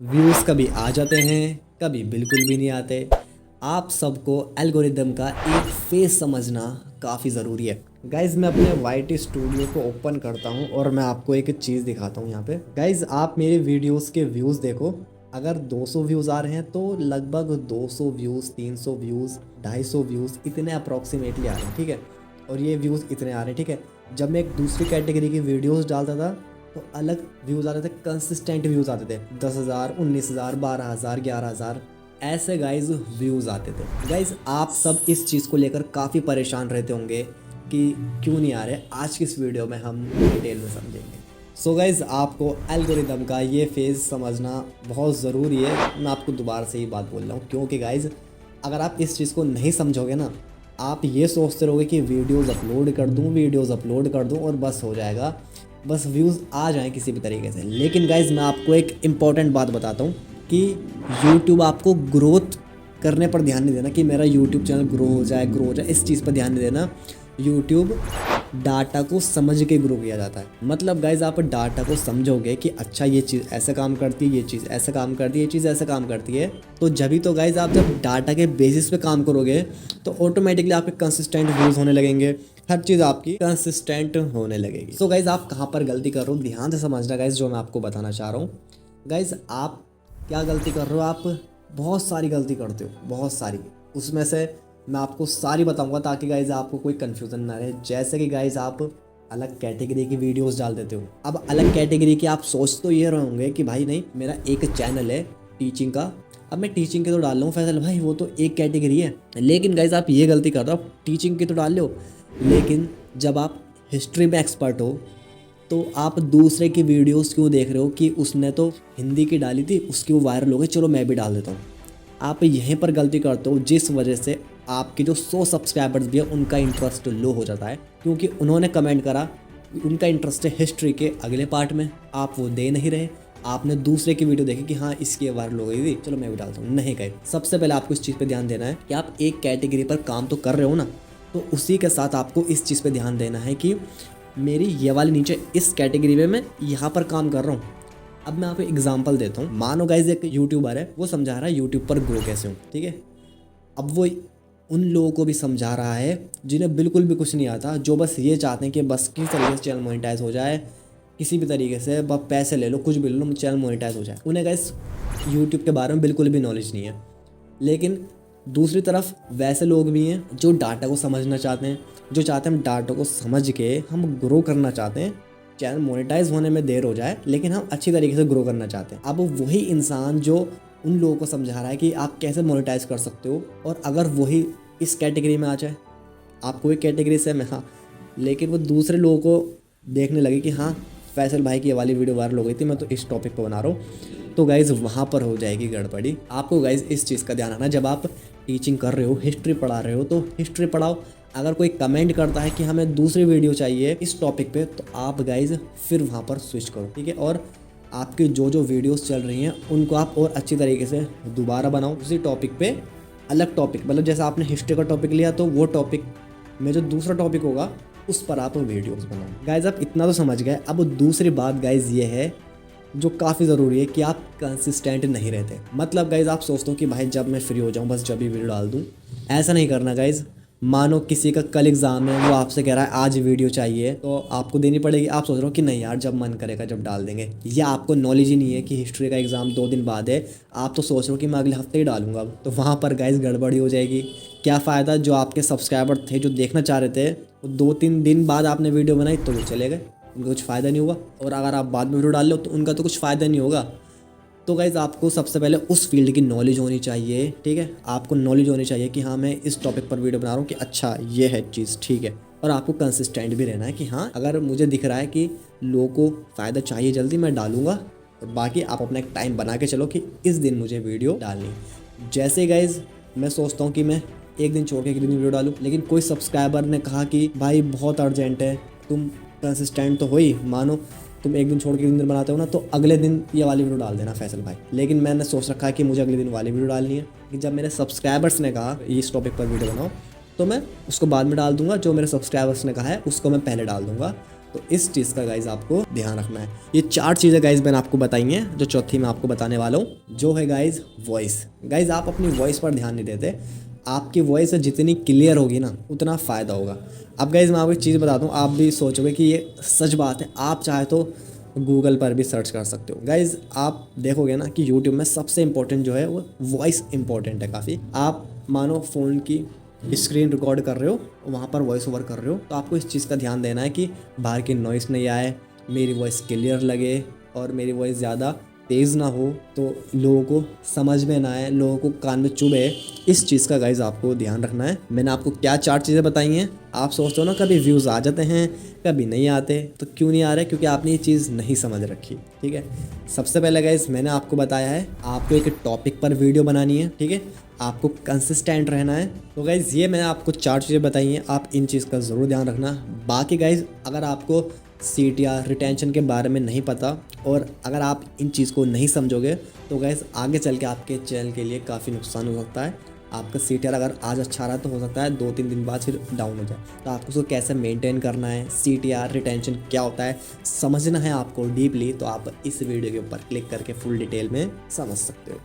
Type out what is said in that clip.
Views कभी आ जाते हैं, कभी बिल्कुल भी नहीं आते। आप सबको एल्गोरिदम का एक फेस समझना काफ़ी ज़रूरी है। गाइज़ मैं अपने वाईटी स्टूडियो को ओपन करता हूँ और मैं आपको एक चीज़ दिखाता हूँ यहाँ पे। गाइज़ आप मेरे वीडियोस के व्यूज़ देखो, अगर 200 व्यूज़ आ रहे हैं तो लगभग 200 व्यूज़, 300 व्यूज़, 250 व्यूज़ इतने अप्रॉक्सीमेटली आ रहे हैं, ठीक है। और ये व्यूज़ इतने आ रहे हैं, ठीक है। जब मैं एक दूसरी कैटेगरी की वीडियोस डालता था तो अलग व्यूज़ आते थे, कंसिस्टेंट व्यूज़ आते थे, 10,000, 19,000, 12,000, 11,000 ऐसे गाइज व्यूज़ आते थे। गाइज आप सब इस चीज़ को लेकर काफ़ी परेशान रहते होंगे कि क्यों नहीं आ रहे। आज की इस वीडियो में हम डिटेल में समझेंगे। सो गाइज आपको एल्गोरिदम का ये फेज़ समझना बहुत ज़रूरी है। मैं आपको दोबारा से ही बात बोल रहा हूँ क्योंकि गाइज अगर आप इस चीज़ को नहीं समझोगे ना, आप ये सोचते रहोगे कि वीडियोज़ अपलोड कर दूँ और बस हो जाएगा, बस व्यूज़ आ जाएं किसी भी तरीके से। लेकिन गाइज़ मैं आपको एक इम्पॉर्टेंट बात बताता हूँ कि यूट्यूब आपको ग्रोथ करने पर ध्यान नहीं देना कि मेरा यूट्यूब चैनल ग्रो हो जाए, इस चीज़ पर ध्यान नहीं देना। यूट्यूब डाटा को समझ के ग्रो किया जाता है। मतलब गाइज आप डाटा को समझोगे कि अच्छा ये चीज़ ऐसा काम करती है, ये चीज़ ऐसा काम करती है, ये चीज़ ऐसा काम करती है, तो जभी तो गाइज आप जब डाटा के बेसिस पे काम करोगे तो ऑटोमेटिकली आपके कंसिस्टेंट व्यूज़ होने लगेंगे, हर चीज़ आपकी कंसिस्टेंट होने लगेगी। सो गाइज आप कहाँ पर गलती कर रहे हो ध्यान से समझना गाइज, जो मैं आपको बताना चाह रहा हूँ। गाइज आप क्या गलती कर रहे हो, आप बहुत सारी गलती करते हो, बहुत सारी। उसमें से मैं आपको सारी बताऊंगा ताकि गाइज आपको कोई कन्फ्यूज़न ना रहे। जैसे कि गाइज आप अलग कैटेगरी की वीडियोस डाल देते हो। अब अलग कैटेगरी की आप सोच तो ये रहे होंगे कि भाई नहीं, मेरा एक चैनल है टीचिंग का, अब मैं टीचिंग के तो डाल रहा हूँ फैसल भाई, वो तो एक कैटेगरी है। लेकिन गाइज आप ये गलती कर रहे हो, टीचिंग की तो डाल लो, लेकिन जब आप हिस्ट्री में एक्सपर्ट हो तो आप दूसरे की वीडियोस क्यों देख रहे हो कि उसने तो हिंदी की डाली थी, उसकी वो वायरल हो गई, चलो मैं भी डाल देता हूँ। आप यहीं पर गलती करते हो, जिस वजह से आपके जो 100 सब्सक्राइबर्स भी हैं उनका इंटरेस्ट लो हो जाता है, क्योंकि उन्होंने कमेंट करा, उनका इंटरेस्ट है हिस्ट्री के अगले पार्ट में, आप वो दे नहीं रहे। आपने दूसरे की वीडियो देखी कि हाँ इसकी वायरल हो गई थी, चलो मैं भी डालता हूँ, नहीं गए। सबसे पहले आपको इस चीज़ पे ध्यान देना है कि आप एक कैटेगरी पर काम तो कर रहे हो ना, तो उसी के साथ आपको इस चीज़ पे ध्यान देना है कि मेरी ये वाली नीचे इस कैटेगरी में मैं यहाँ पर काम कर रहा हूँ। अब मैं आपको एग्जांपल देता हूँ। मानो गाइज एक यूट्यूबर है, वो समझा रहा है यूट्यूब पर ग्रो कैसे हो, ठीक है। अब वो उन लोगों को भी समझा रहा है जिन्हें बिल्कुल भी कुछ नहीं आता, जो बस ये चाहते हैं कि बस किस तरीके से चैनल मोनेटाइज हो जाए, किसी भी तरीके से बस पैसे ले लो, कुछ भी ले लो, चैनल मोनेटाइज हो जाए। उन्हें गाइस यूट्यूब के बारे में बिल्कुल भी नॉलेज नहीं है। लेकिन दूसरी तरफ वैसे लोग भी हैं जो डाटा को समझना चाहते हैं, जो चाहते हैं हम डाटा को समझ के हम ग्रो करना चाहते हैं, चैनल मोनेटाइज होने में देर हो जाए लेकिन हम अच्छी तरीके से ग्रो करना चाहते हैं। अब वही इंसान जो उन लोगों को समझा रहा है कि आप कैसे मोनेटाइज कर सकते हो, और अगर वही इस कैटेगरी में आ जाए, आप कोई कैटेगरी से मैं, हाँ, लेकिन वो दूसरे लोगों को देखने लगे कि हाँ फैसल भाई की ये वाली वीडियो वायरल हो गई थी, मैं तो इस टॉपिक पर बना रहा हूँ, तो गाइज़ वहाँ पर हो जाएगी गड़बड़ी। आपको गाइज़ इस चीज़ का ध्यान रखना, जब आप टीचिंग कर रहे हो, हिस्ट्री पढ़ा रहे हो, तो हिस्ट्री पढ़ाओ। अगर कोई कमेंट करता है कि हमें दूसरी वीडियो चाहिए इस टॉपिक पे, तो आप गाइज़ फिर वहाँ पर स्विच करो, ठीक है। और आपकी जो जो वीडियोस चल रही हैं उनको आप और अच्छी तरीके से दोबारा बनाओ, उसी टॉपिक पे अलग टॉपिक, मतलब जैसे आपने हिस्ट्री का टॉपिक लिया तो वो टॉपिक में जो दूसरा टॉपिक होगा उस पर आप वीडियोस बनाओ। गाइज़ आप इतना तो समझ गए। अब दूसरी बात गाइज़ ये है जो काफ़ी ज़रूरी है कि आप कंसिस्टेंट नहीं रहते। मतलब गाइज़ आप सोचते हो कि भाई जब मैं फ्री हो जाऊँ बस जब भी वीडियो डाल दूँ, ऐसा नहीं करना गाइज़। मानो किसी का कल एग्ज़ाम है, वो आपसे कह रहा है आज वीडियो चाहिए, तो आपको देनी पड़ेगी। आप सोच रहे हो कि नहीं यार जब मन करेगा जब डाल देंगे। या आपको नॉलेज ही नहीं है कि हिस्ट्री का एग्ज़ाम 2 दिन बाद है, आप तो सोच रहे हो कि मैं अगले हफ्ते ही डालूंगा। तो वहाँ पर गाइज़ गड़बड़ी हो जाएगी। क्या फ़ायदा, जो आपके सब्सक्राइबर थे जो देखना चाह रहे थे, वो 2-3 दिन बाद आपने वीडियो बनाई तो वो चले गए, उनका कुछ फ़ायदा नहीं हुआ। और अगर आप बाद में वीडियो डाल लो तो उनका तो कुछ फ़ायदा नहीं होगा। तो गाइज़ आपको सबसे पहले उस फील्ड की नॉलेज होनी चाहिए, ठीक है। आपको नॉलेज होनी चाहिए कि हाँ मैं इस टॉपिक पर वीडियो बना रहा हूँ कि अच्छा ये है चीज़, ठीक है। और आपको कंसिस्टेंट भी रहना है कि हाँ अगर मुझे दिख रहा है कि लोगों को फ़ायदा चाहिए जल्दी, मैं डालूंगा। और बाकी आप अपना एक टाइम बना के चलो कि इस दिन मुझे वीडियो डालनी। जैसे गाइज़ मैं सोचता हूँ कि मैं एक दिन छोड़ के एक दिन वीडियो डालूँ, लेकिन कोई सब्सक्राइबर ने कहा कि भाई बहुत अर्जेंट है, तुम कंसिस्टेंट तो हो ही, मानो तुम एक दिन छोड़ के एक दिन बनाते हो ना, तो अगले दिन ये वाली वीडियो डाल देना फैसल भाई। लेकिन मैंने सोच रखा है कि मुझे अगले दिन वाली वीडियो डालनी है, कि जब मेरे सब्सक्राइबर्स ने कहा इस टॉपिक पर वीडियो बनाओ तो मैं उसको बाद में डाल दूंगा, जो मेरे सब्सक्राइबर्स ने कहा है उसको मैं पहले डाल दूंगा। तो इस चीज़ का गाइज आपको ध्यान रखना है। ये 4 चीज़ें गाइज मैंने आपको बताई हैं, जो चौथी मैं आपको बताने वाला हूँ, जो है गाइज वॉइस। गाइज आप अपनी वॉइस पर ध्यान नहीं देते। आपकी वॉइस जितनी क्लियर होगी ना उतना फ़ायदा होगा। अब गाइज मैं आपको एक चीज़ बताता हूँ, आप भी सोचोगे कि ये सच बात है। आप चाहे तो गूगल पर भी सर्च कर सकते हो। गाइज आप देखोगे ना कि यूट्यूब में सबसे इम्पोर्टेंट जो है वो वॉइस इंपॉर्टेंट है काफ़ी। आप मानो फ़ोन की स्क्रीन रिकॉर्ड कर रहे हो, वहाँ पर वॉइस ओवर कर रहे हो, तो आपको इस चीज़ का ध्यान देना है कि बाहर की नॉइस नहीं आए, मेरी वॉइस क्लियर लगे और मेरी वॉइस ज़्यादा तेज़ ना हो, तो लोगों को समझ में ना आए, लोगों को कान में चुभे। इस चीज़ का गाइज आपको ध्यान रखना है। मैंने आपको क्या 4 चीज़ें बताई हैं। आप सोचते हो ना कभी व्यूज़ आ जाते हैं कभी नहीं आते, तो क्यों नहीं आ रहे? क्योंकि आपने ये चीज़ नहीं समझ रखी। ठीक है, सबसे पहले गाइज मैंने आपको बताया है आपको एक टॉपिक पर वीडियो बनानी है। ठीक है, आपको कंसिस्टेंट रहना है। तो गाइज़ ये मैंने आपको 4 चीज़ें बताई हैं, आप इन चीज़ का ज़रूर ध्यान रखना। बाकी गाइज़ अगर आपको सीट या रिटेंशन के बारे में नहीं पता और अगर आप इन चीज़ को नहीं समझोगे तो गाइज़ आगे चल के आपके चैनल के लिए काफ़ी नुकसान हो सकता है। आपका सीटीआर अगर आज अच्छा रहा तो हो सकता है 2-3 दिन बाद फिर डाउन हो जाए। तो आपको उसको कैसे मेंटेन करना है, सीटीआर रिटेंशन क्या होता है, समझना है आपको डीपली, तो आप इस वीडियो के ऊपर क्लिक करके फुल डिटेल में समझ सकते हो।